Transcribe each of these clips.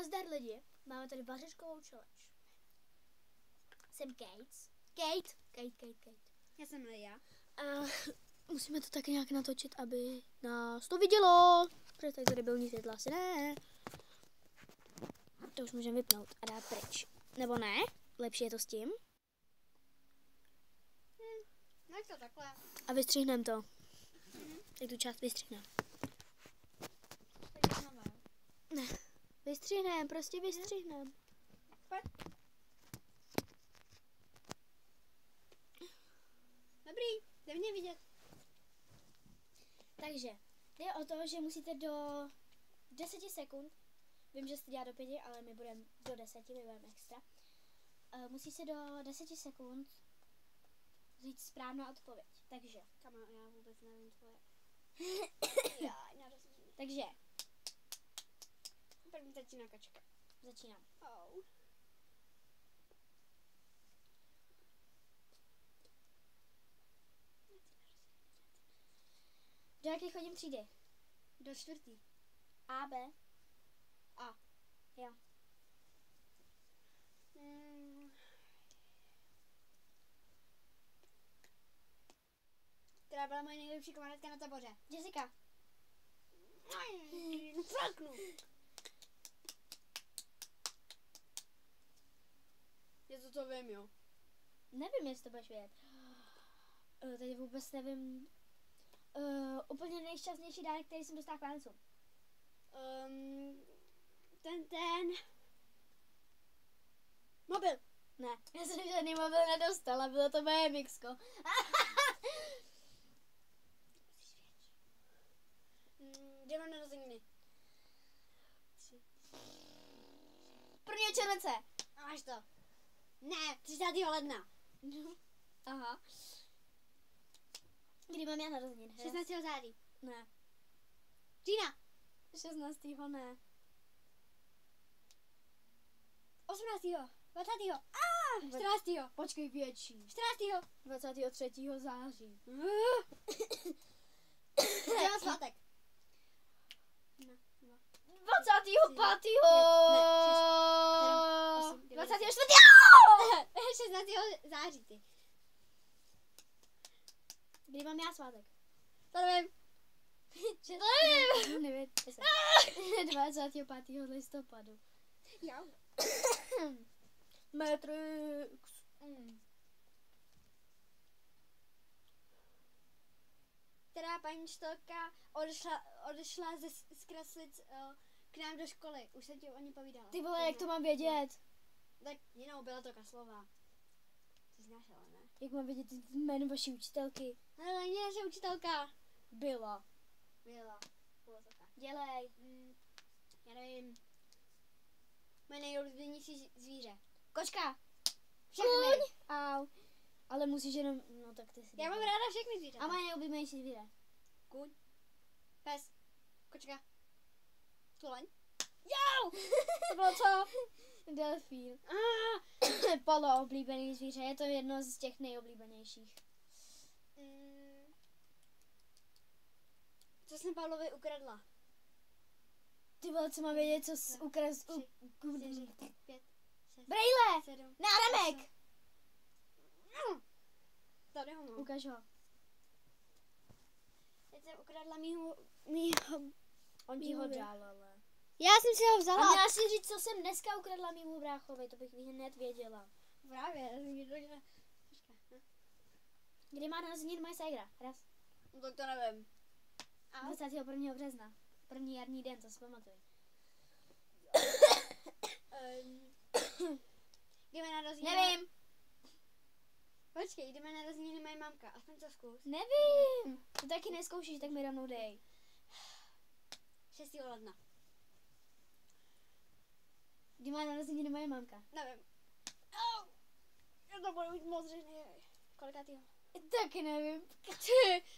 Nazdar lidi, máme tady vařečkovou challenge. Jsem Kate. Já jsem Lia. A musíme to taky nějak natočit, aby nás to vidělo. Protože tady to debilní světla asi ne. To už můžeme vypnout a dát pryč. Nebo ne? Lepší je to s tím. No to takhle. A vystřihneme to. Tak tu část vystřihneme. Ne. Vystřihneme, prostě vystřihneme. Dobrý, jde mě vidět. Takže jde o to, že musíte do 10 sekund, vím, že jste dělá do 5, ale my budeme do 10, my budeme extra. Musí se do 10 sekund říct správnou odpověď. Takže. Kamo, já vůbec nevím tvoje. Takže. První začíná kačka. Začínám. Oh. Do jaké chodím třídy? Do 4. A, B. A. Jo. Která byla moje nejlepší kamarádka na taboře? Jessica. Fraknu. Je to vím, jo. Nevím, jestli to budeš vědět. Tady vůbec nevím. Úplně nejšťastnější dárek, který jsem dostala k Vánocům. Ten. Mobil. Ne, já jsem žádný mobil nedostala, bylo to moje mixko. Kde mám narozeniny? 1. července. Máš to. Ne, 30. ledna. No. Aha. Kdy mám já narozeniny? 16. září. Ne. Října. 16. ne. 18. 20. 14. Počkej, větší. 14. 23. září. Já mám svátek. 25. 24. 16. září ty. Kdy mám já svátek? To nevím. Nevím. 25. listopadu. Já. Matrix. Která paní učitelka odešla z Kraslic k nám do školy. Už jsem ti o ní povídala. Ty vole, jak to mám vědět? Tak jinou byla to Kaslová. Ty znáš, ale ne? Jak mám vědět jméno vaší učitelky? No, není naše učitelka. Byla. Byla. Dělej. Já nevím. Moje nejoblíbenější zvíře. Kočka. Všechny. Au. Ale musíš jenom, no tak ty si. Já mám ráda všechny zvířata. A moje nejoblíbenější zvíře. Kůň. Pes. Kočka. Tuleň. Jau! To bylo co? Delfín. Polo oblíbený zvíře, je to jedno z těch nejoblíbenějších. Co jsem Pavlovi ukradla? Ty vole, co mám vědět, co jsi ukradl? 4, 5, 6, Brejle! 7. Náramek! Tady ho mám. Ukaž ho. Teď jsem ukradla On ti ho dal, ale. Já jsem si ho A vzala. měla si říct, co jsem dneska ukradla mému bráchovi, to bych hned věděla. Právě. Kdy má narozeniny moje ségra? Raz. No tak to nevím. 21. března. První jarní den, to si pamatuju. Kdy má narozeniny? Nevím. Počkej, kdy má narozeniny moje mamka? Aspoň to zkus. Nevím. To taky neskoušíš, tak mi rovnou dej. 6. ledna. Kdy má narozeniny moje mamka? Nevím. Já to budu mít moc řešný. Kolikátýho? Taky nevím.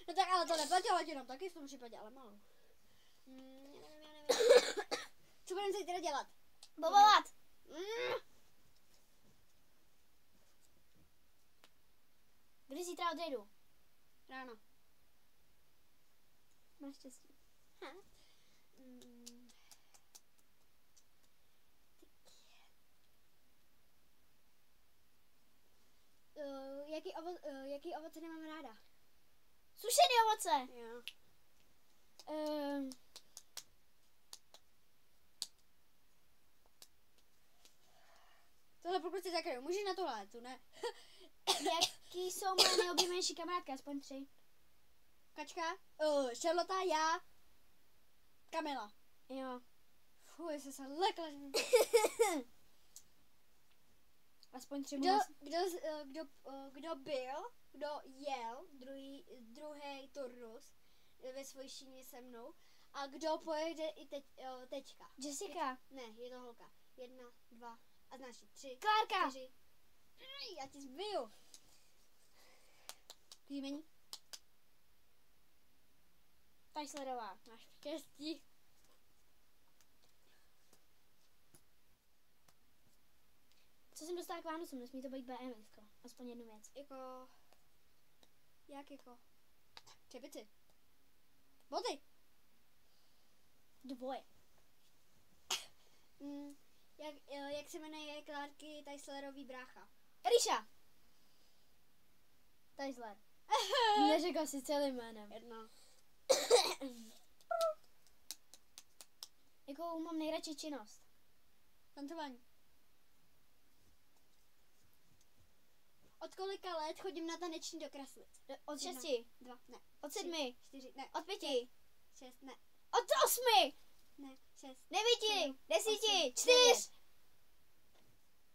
No tak ale to neplatilo jenom taky v tom případě, ale malou. Já nevím. Co budeme si teda dělat? Bobovat. Kdy zítra odejdu? Ráno. Máš štěstí. jaký ovoce nemám ráda? Sušený ovoce. Jo. Tohle pokud si zakryju, můžeš na tohle, tu ne? Jaký jsou moje nejoblíbenější kamarádka, aspoň 3. Kačka, Charlotte, já, Kamila. Jo. Fuj, jsem se lekla. Aspoň 3 kdo jel druhý turnus ve svojí šíně se mnou a kdo pojede i teďka. Jessica. Ne, je to holka. 1, 2 a znáš 3, Klárka. 4. Já ti zbiju. Jmení? Tajslerová. Máš štěstí. Co jsem dostala k Vánocům, nesmí to být BMX. Aspoň jednu věc. Jak jako? Čepici. Boty. 2. Jak se jmenuje Klárky Tajslerový brácha? Ríša. Tajsler. Neřekla si celým jménem. 1. Jakou mám nejradši činnost? Tancování. Od kolika let chodím na taneční do Kraslic? Od 6. 2, ne. Od 7. 4, ne. Od 5. 6, ne. Od 8. Ne, 6. 9. 10. 8, 4.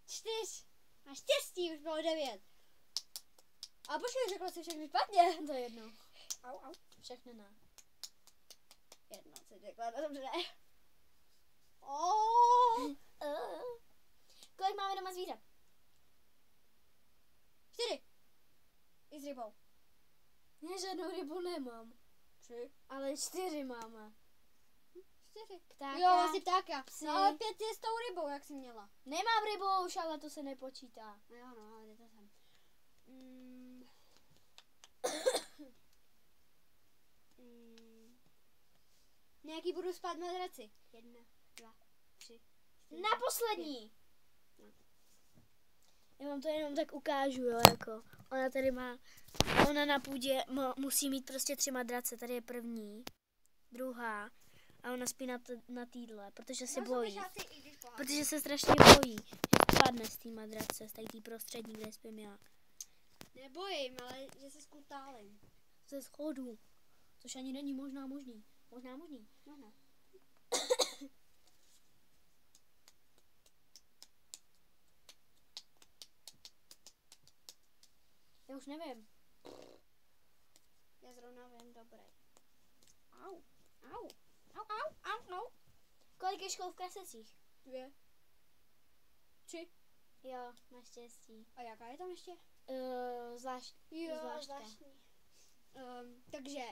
4. Máš štěstí, už bylo 9. A počkej, řekla jsi všechny špatně. To je jedno. Au. Všechno ne. 1 jsi řekla, no dobře. Oh. Kolik máme doma zvířat? 4. I s rybou. Já žádnou rybu nemám. 3. Ale 4 máme. 4. Ptáka. Jo, asi ptáka. Psy. No, ale 5 je s tou rybou, jak jsi měla. Nemám rybu už, ale to se nepočítá. No jo, no, ale to jsem. Nějaký budu spát madraci. 1, 2, 3, 4. Na poslední. No. Já vám to jenom tak ukážu, jo, jako. Ona tady má, ona na půdě musí mít prostě 3 madrace. Tady je první, druhá a ona spí na týdle, protože se bojí. Protože se strašně bojí, že spadne z té madrace, z té prostřední, kde spím já. Nebojím, ale že se skutálím. Ze schodů, což ani není možný. Možná možný. No. Já už nevím. Já zrovna vím, dobrý. Au. Kolik je škol v Krasicích? 2. 3. Jo, naštěstí. A jaká je tam ještě? Zvláštní. Takže.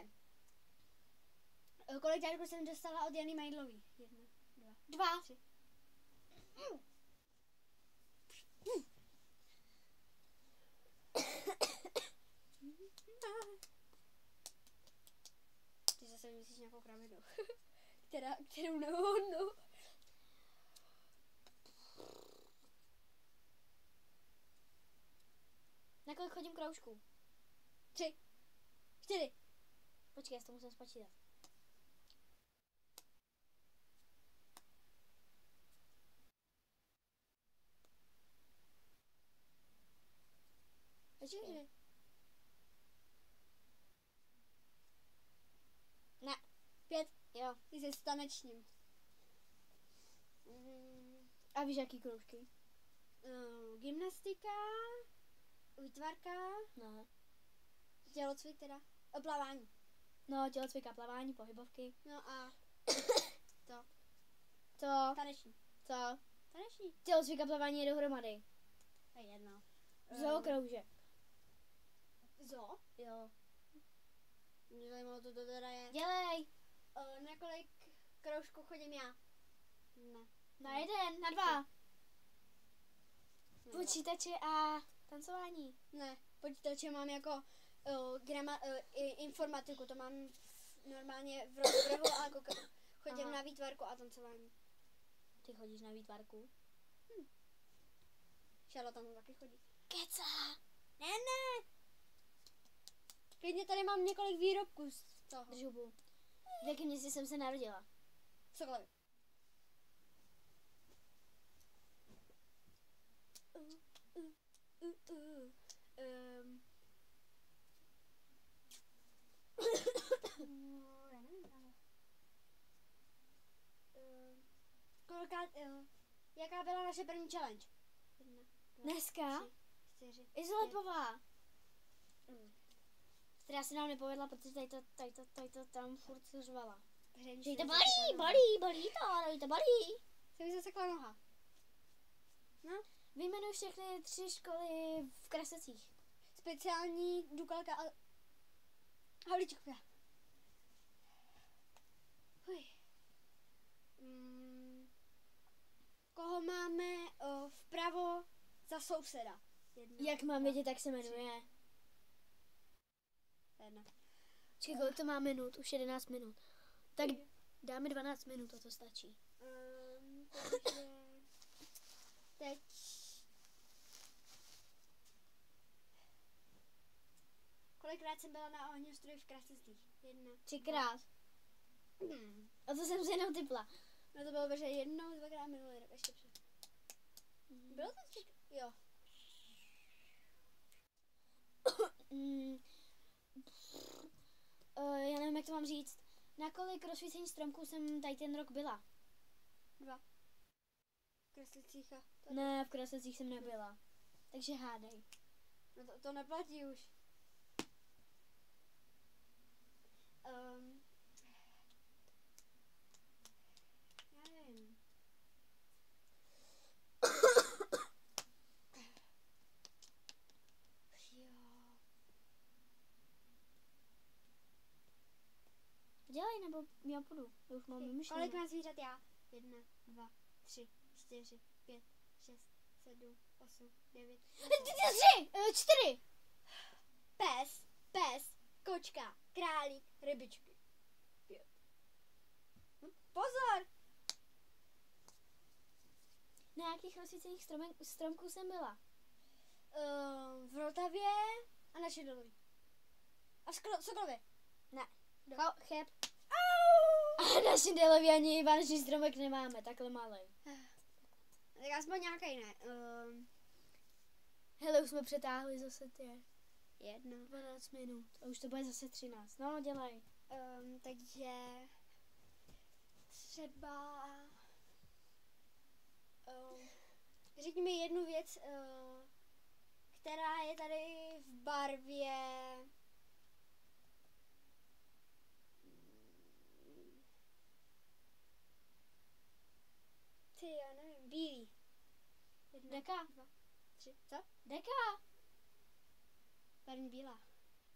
Kolik dárků jsem dostala od Jany Majdlový? 1, 2, 2. 3. Ty zase vymyslíš nějakou kravinu. kterou nehodnu. Na kolik chodím kroužků? 3. 4. Počkej, já to musím spočítat. Počkej. Ne. 5. Jo. Ty jsi s tanečním. A víš, jaký kroužky? Gymnastika, výtvarka, No. tělocvik teda, plavání. No, tělocvik a plavání, pohybovky. No a Co? taneční. Co? Taneční. Tělocvik a plavání je dohromady. To je jedno. Zookroužek. Zo? Jo. Mě zajímalo, to teda je. Dělej. Na kolik kroužků chodím já? Ne. Na 1, na 2. Počítače a tancování. Ne, počítače mám jako informatiku, to mám normálně v rozvrhu, ale chodím na výtvarku a tancování. Ty chodíš na výtvarku? Charlotte tam taky chodí. Keca. Ne. Klidně tady mám několik výrobků z toho. Drž hubu. V jakém měsíci jsem se narodila? Cokoliv. Já nevím, ale... Kolikrát, jaká byla naše první challenge? 1, 2, Dneska? 3, 4, Izlepová. Která se nám nepovedla, protože tady to tam furt řvala. Že jí to balí to balí. Se mi zasekla noha. No, Vyjmenuji všechny 3 školy v Krasicích. speciální Dukalka a Havlíčkovka. Koho máme vpravo za souseda? 1, Jak mám vědět, tak se jmenuje. 1. Čekaj, kolik to má minut? Už 11 minut. Tak dáme 12 minut, a to stačí. Takže teď kolikrát jsem byla na ohňostroji v Krasicích? 1. 3krát. A to jsem si jenom typla. No to bylo že 1, 2krát minulý rok, ještě před. Bylo to 3? Jo. Já nevím, jak to mám říct. Na kolik rozsvícení stromků jsem tady ten rok byla? 2. V Krasicích a tady. Ne, v Krasicích jsem nebyla. Takže hádej. No to neplatí už. Já nevím. Jo. Dělej, nebo já půjdu. Já už mám vymyšlené. Kolik mám zvířat já? 1, 2, 3, 4, 5, 6, 7, 8, 9. 4! Pes, kočka, králík, rybičky. 5. Pozor! Na jakých rozsvícených stromků jsem byla? V Vltavě a na Šedolově. A v Sokolově. Ne. Kdo? Cheb. A na Šindelově ani vánoční stromek nemáme, takhle malej. Tak aspoň nějaký ne. Hele, už jsme přetáhli zase 12 minut. A už to bude zase 13. No, dělej. Takže třeba řekni mi jednu věc, která je tady v barvě já nevím, bílý. 1, Deka. 2, 3, co? Deka. Barvní bílá.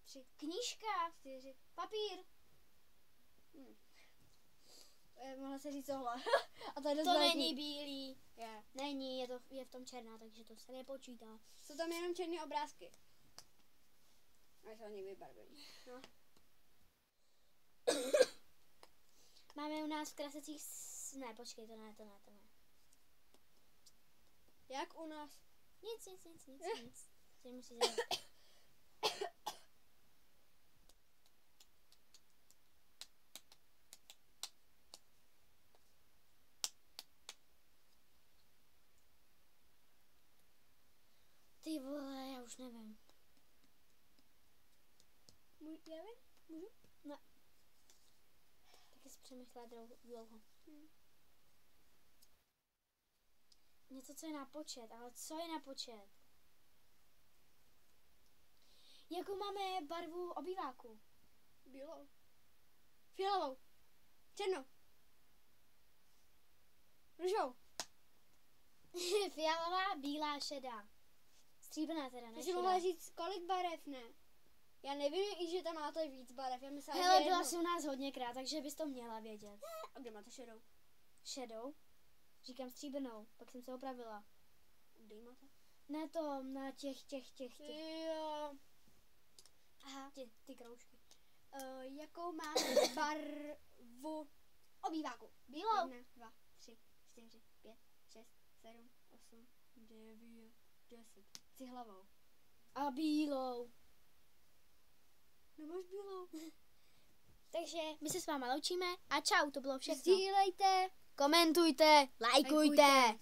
3, Knížka. 4. Papír. Mohla se říct tohle. A to je dost To velký. není bílý. Je. Není, je v tom černá, takže to se nepočítá. Jsou tam jenom černé obrázky. A jsou oni vybarvení. No. Máme u nás v Krasicích... Ne, počkej, to ne. Jak u nás? Nic. Ty musí zadat. Ty vole, já už nevím. Já vím? Můžu? Ne. Taky jsi přemýšlela dlouho. Něco, co je na počet, ale co je na počet? Jakou máme barvu obýváku? Bílou. Fialovou. Černou. Růžovou. Fialová, bílá, šedá. Stříbrná teda, ne Ty jsi šedá. mohla říct, kolik barev, ne? Já nevím, i že tam máte víc barev. Já myslím, Hele, že byla jednu. jsi u nás hodněkrát, takže bys to měla vědět. A kde máte šedou? Šedou? Říkám stříbrnou, pak jsem se opravila. Kde ji máte? Ne to, na těch. Jo. Aha, ty kroužky. Jakou máte barvu obýváku? Bílou. 1, 2, 3, 4, 5, 6, 7, 8, 9, 10. Cihlavou. A bílou. Nemáš bílou. Takže my se s váma loučíme a čau, to bylo všechno. Sdílejte. Komentujte, lajkujte.